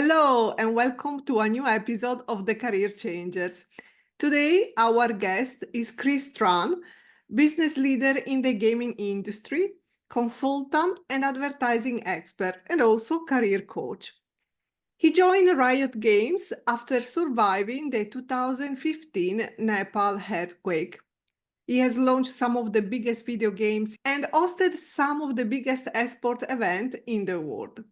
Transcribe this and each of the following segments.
Hello and welcome to a new episode of The Career Changers. Today, our guest is Chris Tran, business leader in the gaming industry, consultant and advertising expert, and also career coach. He joined Riot Games after surviving the 2015 Nepal earthquake. He has launched some of the biggest video games and hosted some of the biggest esports events in the world.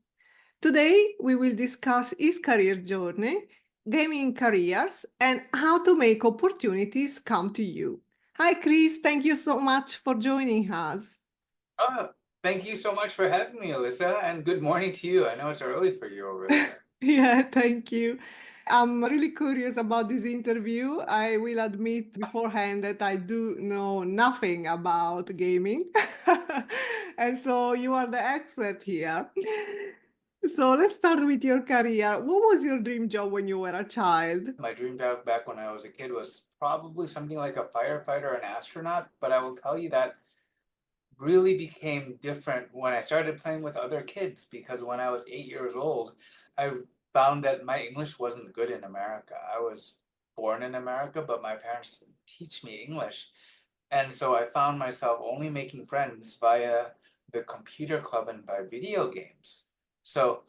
Today, we will discuss his career journey, gaming careers, and how to make opportunities come to you. Hi, Chris. Thank you so much for joining us. Oh, thank you so much for having me, Alyssa, and good morning to you. I know it's early for you over there. Yeah, thank you. I'm really curious about this interview. I will admit beforehand that I do know nothing about gaming. And so you are the expert here. So let's start with your career. What was your dream job when you were a child? My dream job back when I was a kid was probably something like a firefighter or an astronaut, but I will tell you that really became different when I started playing with other kids because when I was 8 years old, I found that my English wasn't good in America. I was born in America, but my parents didn't teach me English. And so I found myself only making friends via the computer club and by video games. So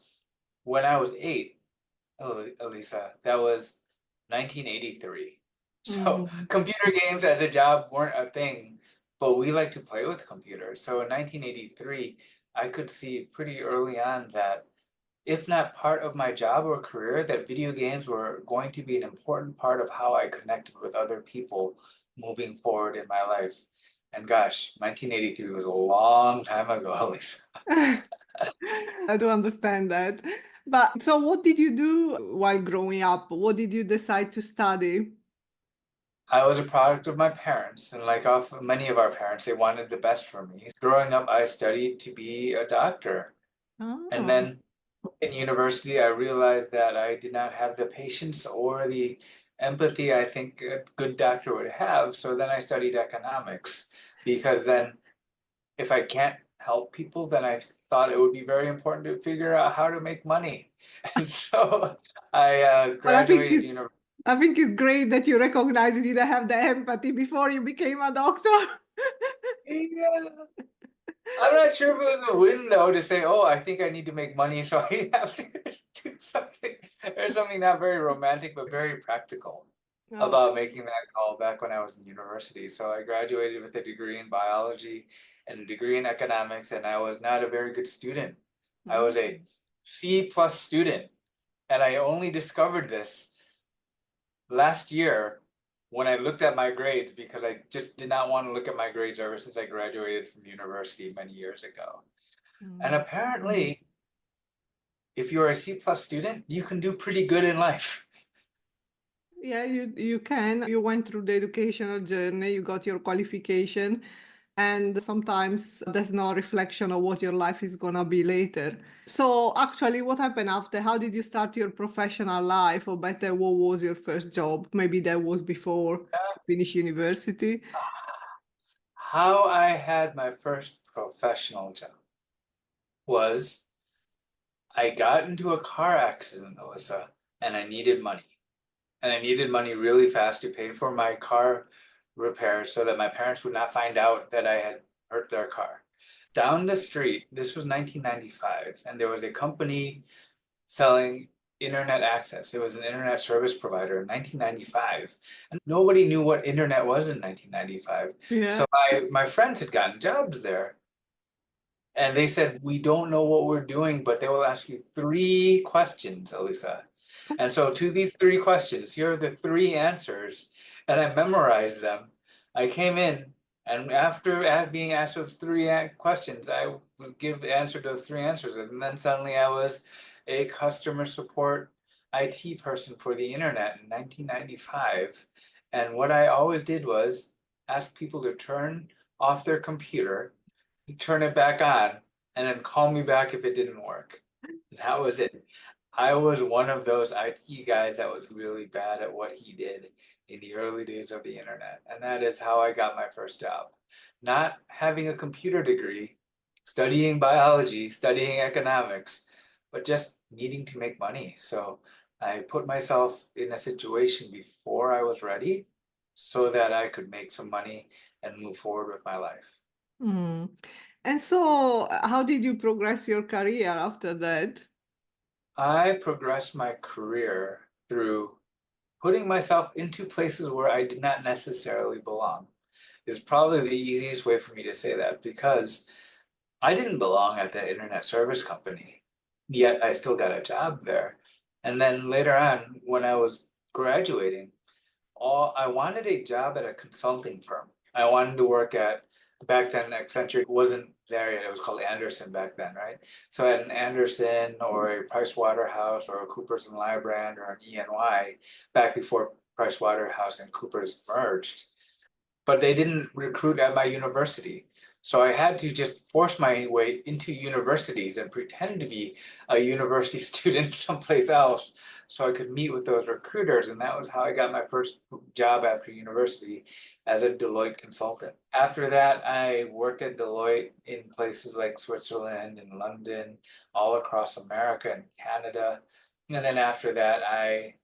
when I was 8, Elisa, that was 1983. So Mm. computer games as a job weren't a thing, but we like to play with computers. So in 1983, I could see pretty early on that if not part of my job or career, that video games were going to be an important part of how I connected with other people moving forward in my life. And gosh, 1983 was a long time ago, Elisa. I do understand that. But so what did you do while growing up? What did you decide to study? I was a product of my parents, and like of many of our parents, they wanted the best for me. Growing up, I studied to be a doctor. And Oh. then in university, I realized that I did not have the patience or the empathy I think a good doctor would have. So then I studied economics because then if I can't help people, then I thought it would be very important to figure out how to make money. And so I Well, graduated university. I think it's great that you recognize you didn't have the empathy before you became a doctor. Yeah. I'm not sure if it was a win though to say, oh, I think I need to make money, so I have to do something. There's something not very romantic, but very practical Oh. about making that call back when I was in university. So I graduated with a degree in biology and a degree in economics, and I was not a very good student. I was a Mm. C plus student, and I only discovered this last year when I looked at my grades because I just did not want to look at my grades ever since I graduated from university many years ago. And Mm. apparently, if you're a C plus student, you can do pretty good in life. Yeah, you can. You went through the educational journey, you got your qualification, and sometimes there's no reflection of what your life is gonna be later. So actually, what happened after? How did you start your professional life? Or better, what was your first job? Maybe that was before you finish university. How I had my first professional job was I got into a car accident, Alyssa, and I needed money. And I needed money really fast to pay for my car repairs so that my parents would not find out that I had hurt their car. Down the street, this was 1995, and there was a company selling internet access. It was an internet service provider in 1995. And nobody knew what internet was in 1995. Yeah. So my friends had gotten jobs there. And they said, we don't know what we're doing, but they will ask you 3 questions, Elisa. And so to these 3 questions, here are the 3 answers. And I memorized them. I came in, and after being asked those 3 questions, I would give answer to those 3 answers. And then suddenly I was a customer support IT person for the internet in 1995. And what I always did was ask people to turn off their computer, turn it back on, and then call me back if it didn't work. That was it. I was one of those IT guys that was really bad at what he did in the early days of the internet. And that is how I got my first job. Not having a computer degree, studying biology, studying economics, but just needing to make money. So I put myself in a situation before I was ready so that I could make some money and move forward with my life. Mm. And so, how did you progress your career after that? I progressed my career through putting myself into places where I did not necessarily belong. Is probably the easiest way for me to say that, because I didn't belong at the internet service company, yet I still got a job there. And then later on, when I was graduating, I wanted a job at a consulting firm. I wanted to work at, back then Accenture wasn't there yet. It was called Anderson back then, right? So at an Anderson or a Price Waterhouse or a Coopers and Lybrand or an EY, back before Price Waterhouse and Coopers merged, but they didn't recruit at my university. So I had to just force my way into universities and pretend to be a university student someplace else so I could meet with those recruiters. And that was how I got my first job after university, as a Deloitte consultant. After that, I worked at Deloitte in places like Switzerland and London, all across America and Canada. And then after that, I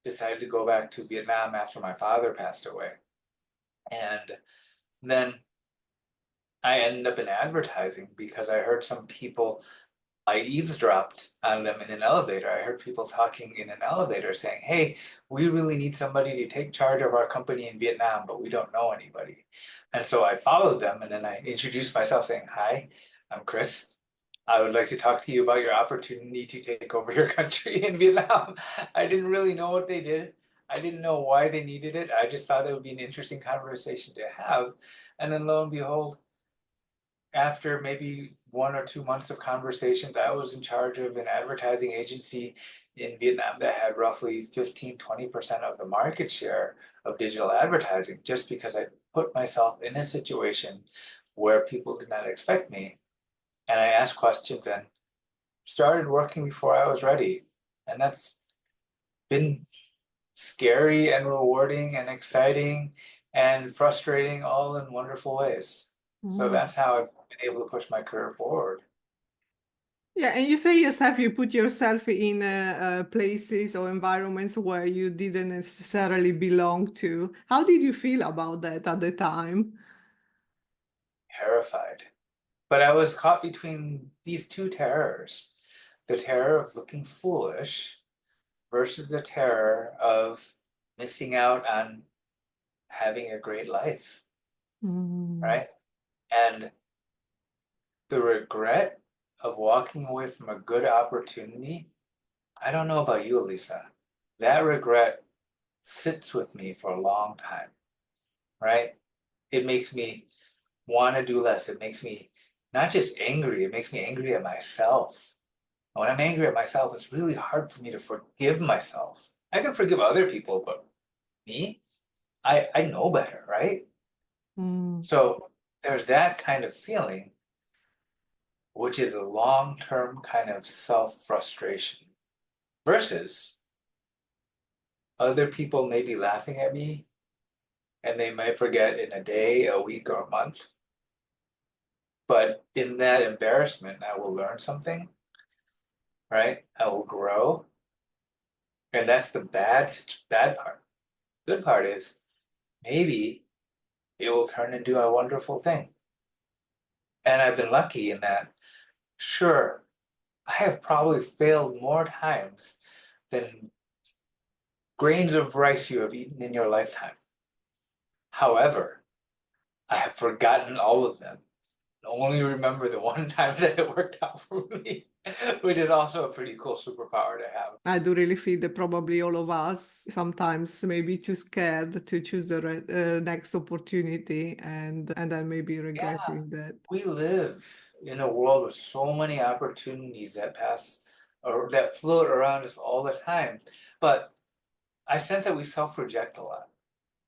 decided to go back to Vietnam after my father passed away. And then I ended up in advertising because I heard some people, I eavesdropped on them in an elevator. I heard people talking in an elevator saying, hey, we really need somebody to take charge of our company in Vietnam, but we don't know anybody. And so I followed them, and then I introduced myself saying, hi, I'm Chris. I would like to talk to you about your opportunity to take over your country in Vietnam. I didn't really know what they did. I didn't know why they needed it. I just thought it would be an interesting conversation to have. And then lo and behold, after maybe 1 or 2 months of conversations, I was in charge of an advertising agency in Vietnam that had roughly 15–20% of the market share of digital advertising, just because I put myself in a situation where people did not expect me. And I asked questions and started working before I was ready. And that's been scary and rewarding and exciting and frustrating all in wonderful ways. So Mm. that's how I've been able to push my career forward. Yeah, and you say yourself, you put yourself in places or environments where you didn't necessarily belong to. How did you feel about that at the time? Terrified. But I was caught between these two terrors, the terror of looking foolish versus the terror of missing out on having a great life, Mm. right? And the regret of walking away from a good opportunity, I don't know about you, Elisa. That regret sits with me for a long time, right? It makes me want to do less. It makes me not just angry, it makes me angry at myself. And when I'm angry at myself, it's really hard for me to forgive myself. I can forgive other people, but me, I know better, right? Mm. So there's that kind of feeling, which is a long-term kind of self-frustration versus other people may be laughing at me and they might forget in a day, a week, or a month. But in that embarrassment, I will learn something, right? I will grow. And that's the bad part. Good part is maybe it will turn into a wonderful thing. And I've been lucky in that, sure, I have probably failed more times than grains of rice you have eaten in your lifetime. However, I have forgotten all of them. Only remember the one time that it worked out for me, which is also a pretty cool superpower to have. I do really feel that probably all of us sometimes maybe too scared to choose the next opportunity and then maybe Yeah, regretting that. we live in a world with so many opportunities that pass or that float around us all the time. But I sense that we self-reject a lot.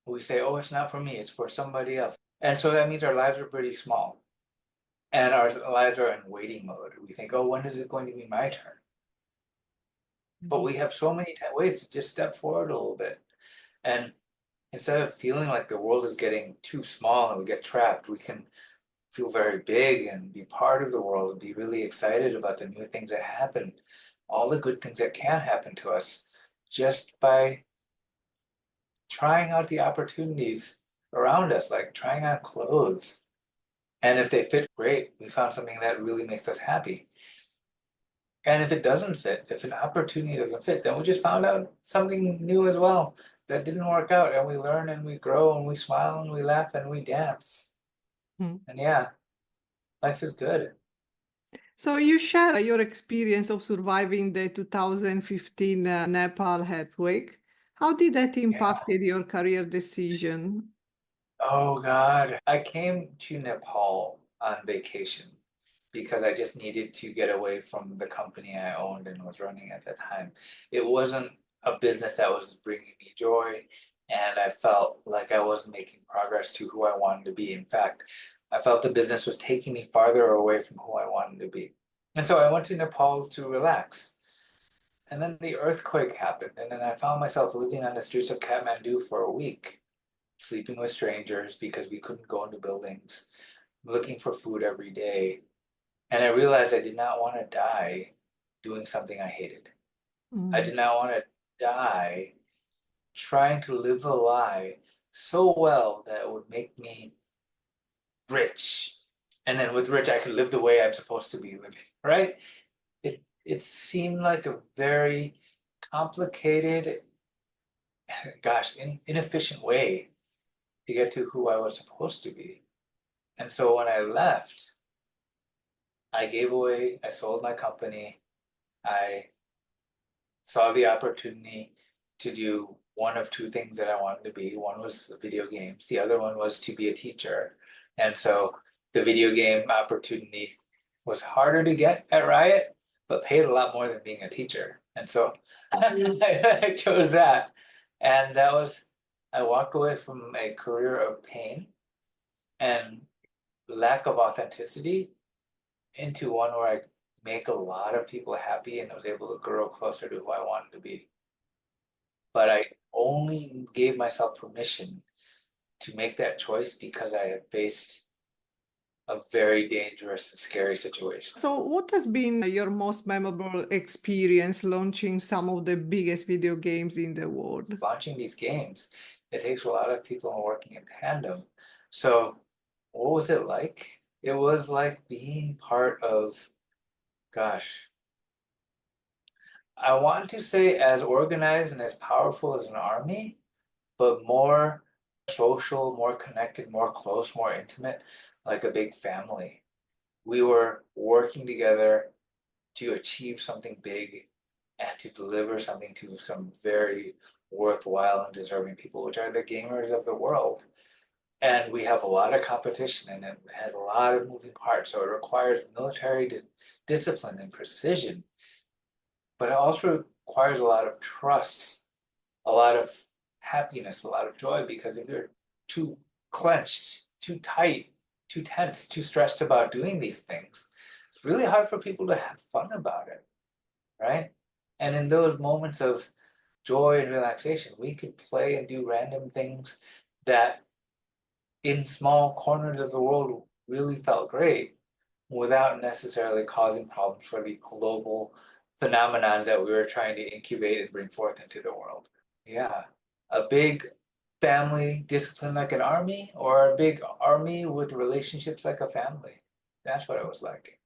We say, oh, it's not for me, it's for somebody else. And so that means our lives are pretty small and our lives are in waiting mode. We think, oh, when is it going to be my turn? But Mhm. we have so many ways to just step forward a little bit. And instead of feeling like the world is getting too small and we get trapped, we can feel very big and be part of the world and be really excited about the new things that happen, all the good things that can happen to us just by trying out the opportunities around us, like trying on clothes. And if they fit, great, we found something that really makes us happy. And if it doesn't fit, if an opportunity doesn't fit, then we just found out something new as well that didn't work out. And we learn and we grow and we smile and we laugh and we dance. Hmm. And yeah, life is good. So you share your experience of surviving the 2015 Nepal earthquake. How did that Yeah. impacted your career decision? Oh God. I came to Nepal on vacation because I just needed to get away from the company I owned and was running at the time. It wasn't a business that was bringing me joy, and I felt like I wasn't making progress to who I wanted to be. In fact, I felt the business was taking me farther away from who I wanted to be. And so I went to Nepal to relax. And then the earthquake happened, and then I found myself living on the streets of Kathmandu for a week, sleeping with strangers because we couldn't go into buildings, looking for food every day. And I realized I did not want to die doing something I hated. I Mm. did not want to die trying to live a lie so well that it would make me rich. And then with rich, I could live the way I'm supposed to be living, right? It seemed like a very complicated, gosh, inefficient way to get to who I was supposed to be. And so when I left, I sold my company. I saw the opportunity to do one of two things that I wanted to be. One was video games, the other one was to be a teacher. And so the video game opportunity was harder to get at Riot, but paid a lot more than being a teacher. And so I chose that. And I walked away from a career of pain and lack of authenticity into one where I make a lot of people happy and was able to grow closer to who I wanted to be. But I only gave myself permission to make that choice because I had faced a very dangerous, scary situation. So what has been your most memorable experience launching some of the biggest video games in the world? Launching these games, it takes a lot of people and working in tandem. So what was it like? It was like being part of, gosh, I want to say as organized and as powerful as an army, but more social, more connected, more close, more intimate, like a big family. We were working together to achieve something big and to deliver something to some very worthwhile and deserving people, which are the gamers of the world. And we have a lot of competition and it has a lot of moving parts. So it requires military discipline and precision, but it also requires a lot of trust, a lot of happiness, a lot of joy, because if you're too clenched, too tight, too tense, too stressed about doing these things, it's really hard for people to have fun about it, right? And in those moments of joy and relaxation, we could play and do random things that in small corners of the world really felt great without necessarily causing problems for the global phenomenons that we were trying to incubate and bring forth into the world. Yeah, a big family discipline like an army, or a big army with relationships like a family. That's what it was like.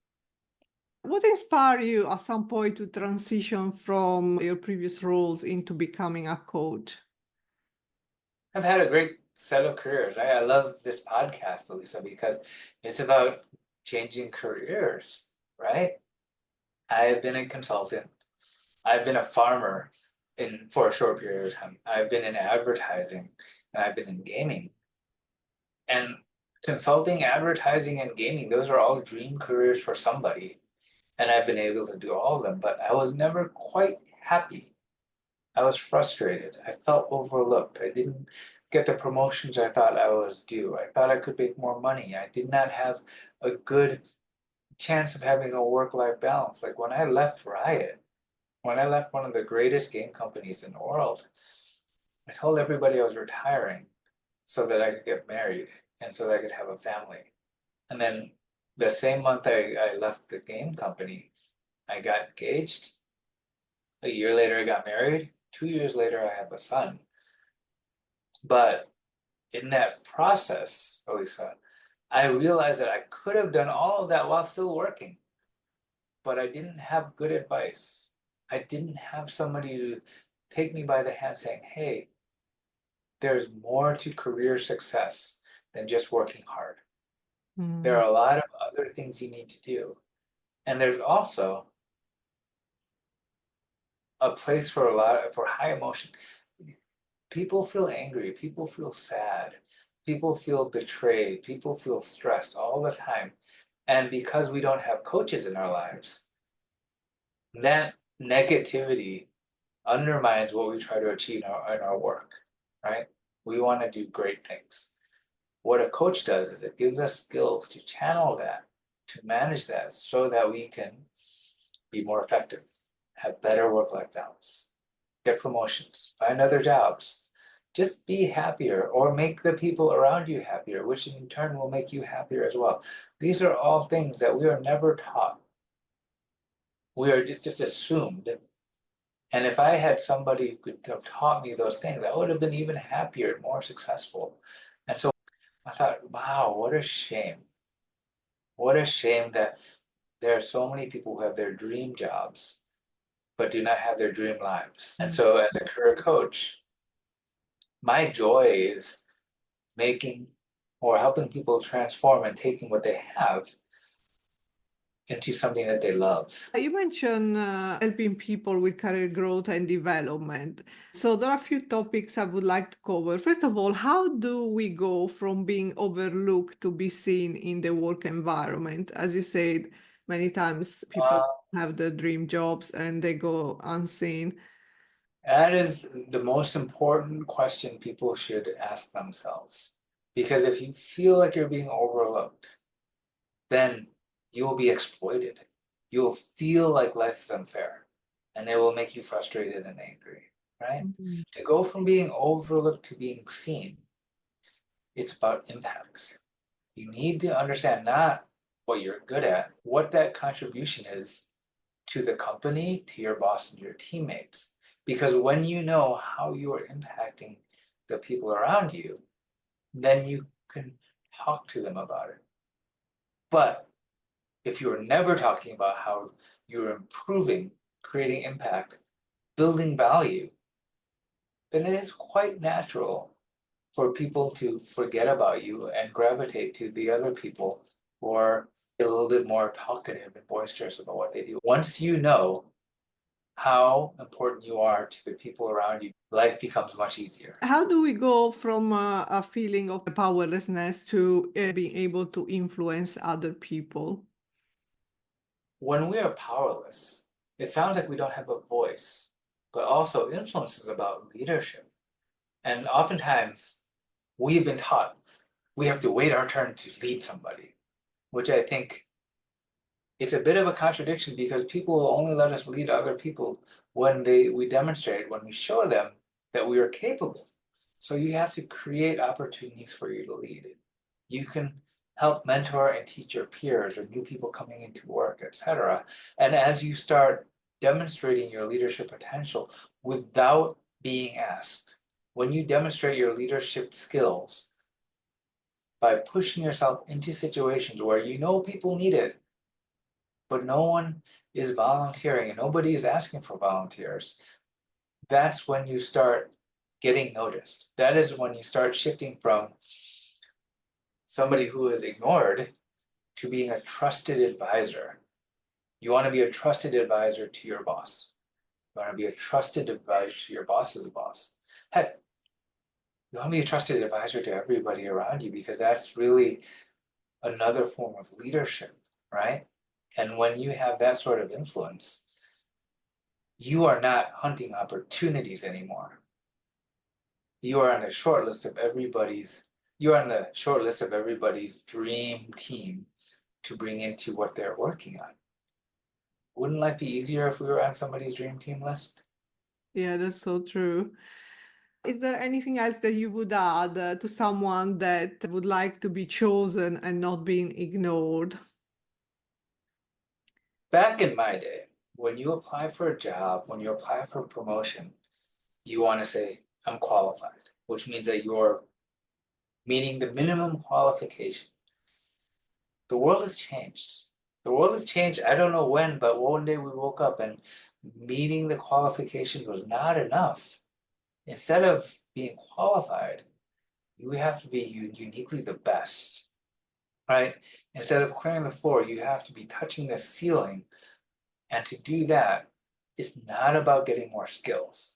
What inspired you at some point to transition from your previous roles into becoming a coach? I've had a great set of careers. I love this podcast, Elisa, because it's about changing careers, right? I've been a consultant. I've been a farmer for a short period of time. I've been in advertising and I've been in gaming. And consulting, advertising, and gaming, those are all dream careers for somebody. And I've been able to do all of them, but I was never quite happy. I was frustrated. I felt overlooked. I didn't get the promotions I thought I was due. I thought I could make more money. I did not have a good chance of having a work-life balance. Like when I left Riot, when I left one of the greatest game companies in the world, I told everybody I was retiring so that I could get married and so that I could have a family. And then the same month I left the game company, I got engaged. A year later, I got married. 2 years later, I have a son. But in that process, Elisa, I realized that I could have done all of that while still working, but I didn't have good advice. I didn't have somebody to take me by the hand saying, hey, there's more to career success than just working hard. There Mm. are a lot of other things you need to do. And there's also a place for for high emotion. People feel angry, people feel sad, people feel betrayed, people feel stressed all the time. And because we don't have coaches in our lives, that negativity undermines what we try to achieve in our work, right? We want to do great things. What a coach does is it gives us skills to channel that, to manage that, so that we can be more effective, have better work-life balance, get promotions, find other jobs, just be happier or make the people around you happier, which in turn will make you happier as well. These are all things that we are never taught. We are just assumed. And if I had somebody who could have taught me those things, I would have been even happier and more successful. And so I thought, wow, what a shame. What a shame that there are so many people who have their dream jobs, but do not have their dream lives. And so as a career coach, my joy is making or helping people transform and taking what they have into something that they love. You mentioned helping people with career growth and development. So there are a few topics I would like to cover. First of all, how do we go from being overlooked to be seen in the work environment? As you said, many times people have their dream jobs and they go unseen. That is the most important question people should ask themselves. Because if you feel like you're being overlooked, then you will be exploited. You will feel like life is unfair, and it will make you frustrated and angry, right? Mhm. To go from being overlooked to being seen, it's about impacts. You need to understand not what you're good at, what that contribution is to the company, to your boss, and your teammates. Because when you know how you are impacting the people around you, then you can talk to them about it. But if you're never talking about how you're improving, creating impact, building value, then it is quite natural for people to forget about you and gravitate to the other people who are a little bit more talkative and boisterous about what they do. Once you know how important you are to the people around you, life becomes much easier. How do we go from a feeling of powerlessness to being able to influence other people? When we are powerless, it sounds like we don't have a voice, but also influence is about leadership. And oftentimes, we've been taught we have to wait our turn to lead somebody, which I think it's a bit of a contradiction because people will only let us lead other people when we demonstrate, when we show them that we are capable. So you have to create opportunities for you to lead. You can help mentor and teach your peers or new people coming into work, etc. And as you start demonstrating your leadership potential without being asked, when you demonstrate your leadership skills by pushing yourself into situations where you know people need it, but no one is volunteering and nobody is asking for volunteers, that's when you start getting noticed. That is when you start shifting from somebody who is ignored to being a trusted advisor. You want to be a trusted advisor to your boss. You want to be a trusted advisor to your boss's boss. Heck, you want to be a trusted advisor to everybody around you because that's really another form of leadership, right? And when you have that sort of influence, you are not hunting opportunities anymore. You are on the short list of everybody's dream team to bring into what they're working on. Wouldn't life be easier if we were on somebody's dream team list? Yeah, that's so true. Is there anything else that you would add to someone that would like to be chosen and not being ignored? Back in my day, when you apply for a job, when you apply for a promotion, you want to say, I'm qualified, which means that you're meeting the minimum qualification. The world has changed. The world has changed. I don't know when, but one day we woke up and meeting the qualification was not enough. Instead of being qualified, you have to be uniquely the best, right? Instead of clearing the floor, you have to be touching the ceiling. And to do that, it's not about getting more skills.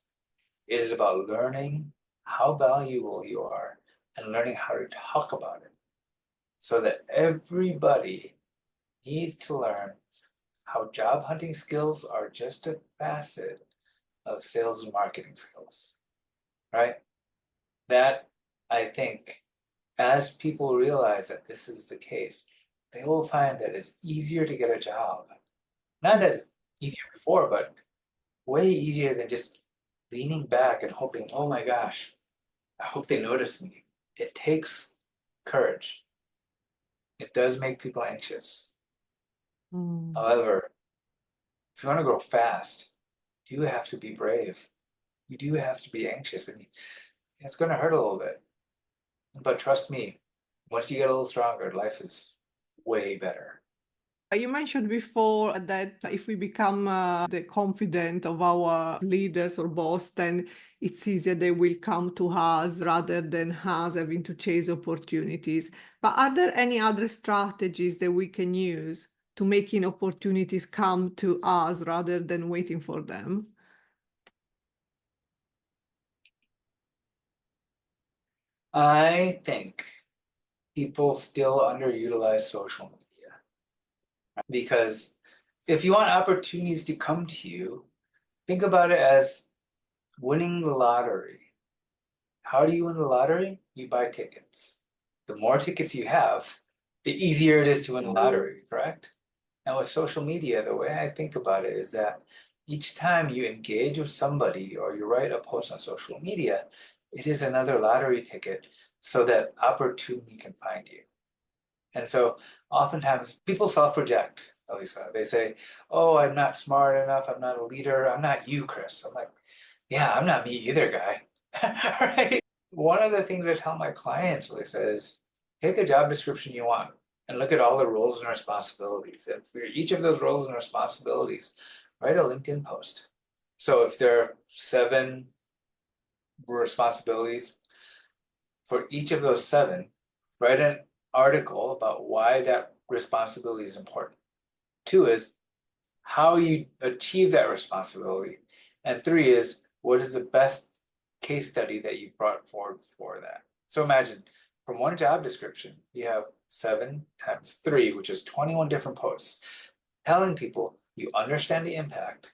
It is about learning how valuable you are and learning how to talk about it so that everybody needs to learn how job hunting skills are just a facet of sales and marketing skills, right? That, I think, as people realize that this is the case, they will find that it's easier to get a job. Not that it's easier before, but way easier than just leaning back and hoping, oh my gosh, I hope they notice me. It takes courage. It does make people anxious. Mm. However, if you want to grow fast, you do have to be brave. You do have to be anxious, and it's going to hurt a little bit. But trust me, once you get a little stronger, life is way better. You mentioned before that if we become the confident of our leaders or boss, then it's easier they will come to us rather than us having to chase opportunities. But are there any other strategies that we can use to making opportunities come to us rather than waiting for them? I think people still underutilize social media because if you want opportunities to come to you, think about it as winning the lottery. How do you win the lottery? You buy tickets. The more tickets you have, the easier it is to win the lottery, correct? And with social media, the way I think about it is that each time you engage with somebody or you write a post on social media, it is another lottery ticket so that opportunity can find you. And so oftentimes people self-reject, Elisa. They say, oh, I'm not smart enough. I'm not a leader. I'm not you, Chris. I'm like, yeah, I'm not me either, guy. Right? One of the things I tell my clients, Elisa, is take a job description you want and look at all the roles and responsibilities. And for each of those roles and responsibilities, write a LinkedIn post. So if there are 7 responsibilities, for each of those 7, write an article about why that responsibility is important. 2 is how you achieve that responsibility. And 3 is what is the best case study that you brought forward for that. So imagine from one job description, you have 7 times 3, which is 21 different posts, telling people you understand the impact,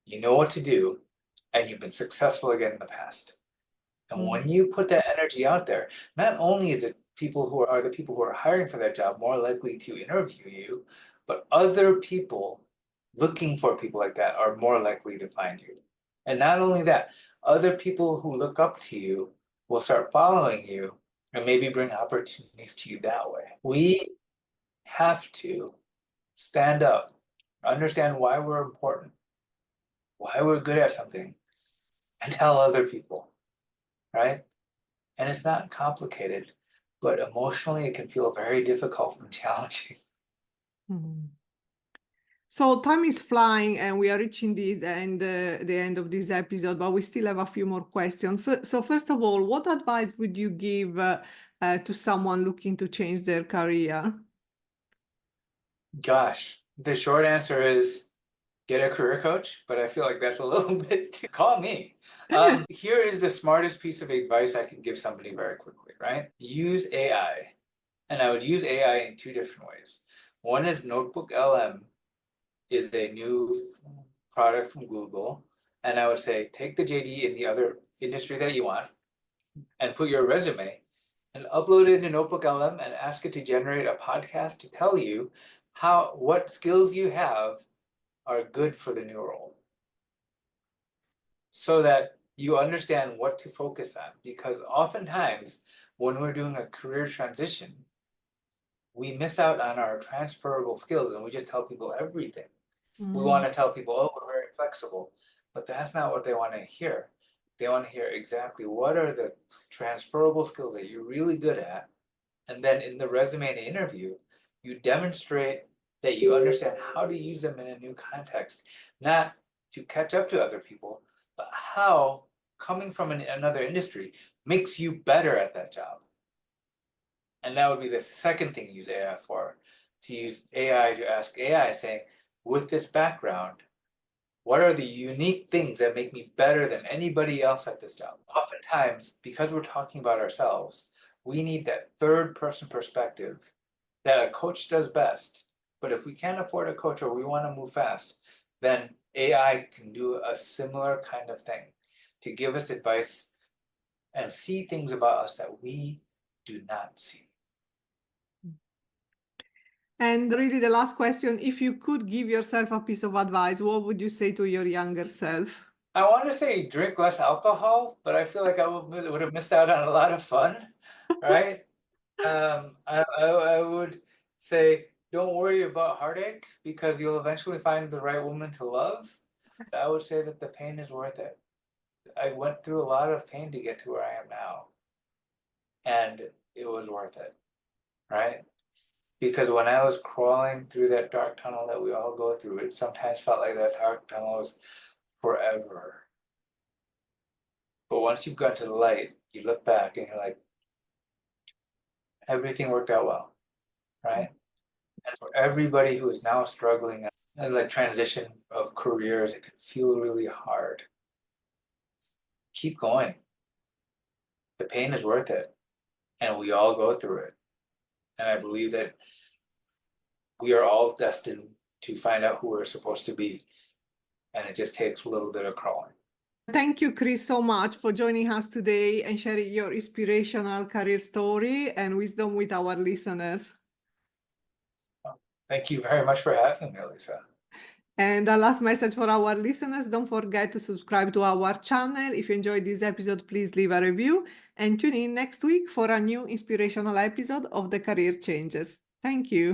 you know what to do, and you've been successful again in the past. And when you put that energy out there, not only is it people who are the people who are hiring for that job more likely to interview you, but other people looking for people like that are more likely to find you. And not only that, other people who look up to you will start following you and maybe bring opportunities to you that way. We have to stand up, understand why we're important, why we're good at something, and tell other people, right? And it's not complicated, but emotionally it can feel very difficult and challenging. Mhm. So time is flying and we are reaching the end of this episode, but we still have a few more questions. So first of all, what advice would you give to someone looking to change their career? Gosh, the short answer is get a career coach, but I feel like that's a little bit too. Call me. Here is the smartest piece of advice I can give somebody very quickly, right? Use AI. And I would use AI in 2 different ways. One is Notebook LM is a new product from Google. And I would say, take the JD in the other industry that you want and put your resume and upload it into Notebook LM and ask it to generate a podcast to tell you what skills you have are good for the new role. So that you understand what to focus on, because oftentimes when we're doing a career transition, we miss out on our transferable skills and we just tell people everything. We want to tell people, oh, we're very flexible, but that's not what they want to hear. They want to hear exactly what are the transferable skills that you're really good at. And then in the resume and the interview, you demonstrate that you understand how to use them in a new context, not to catch up to other people, but how coming from another industry makes you better at that job. And that would be the second thing you use AI for, to use AI to ask AI saying, with this background, what are the unique things that make me better than anybody else at this job? Oftentimes, because we're talking about ourselves, we need that third person perspective that a coach does best. But if we can't afford a coach or we want to move fast, then AI can do a similar kind of thing to give us advice and see things about us that we do not see. And really, the last question, if you could give yourself a piece of advice, what would you say to your younger self? I want to say drink less alcohol, but I feel like I would have missed out on a lot of fun, right? I would say don't worry about heartache because you'll eventually find the right woman to love. I would say that the pain is worth it. I went through a lot of pain to get to where I am now, and it was worth it, right? Because when I was crawling through that dark tunnel that we all go through, it sometimes felt like that dark tunnel was forever. But once you've got to the light, you look back and you're like, everything worked out well, right? And for everybody who is now struggling and like transition of careers, it can feel really hard. Keep going. The pain is worth it. And we all go through it. And I believe that we are all destined to find out who we're supposed to be. And it just takes a little bit of crawling. Thank you, Chris, so much for joining us today and sharing your inspirational career story and wisdom with our listeners. Thank you very much for having me, Lisa. And a last message for our listeners, don't forget to subscribe to our channel. If you enjoyed this episode, please leave a review and tune in next week for a new inspirational episode of The Career Changers. Thank you.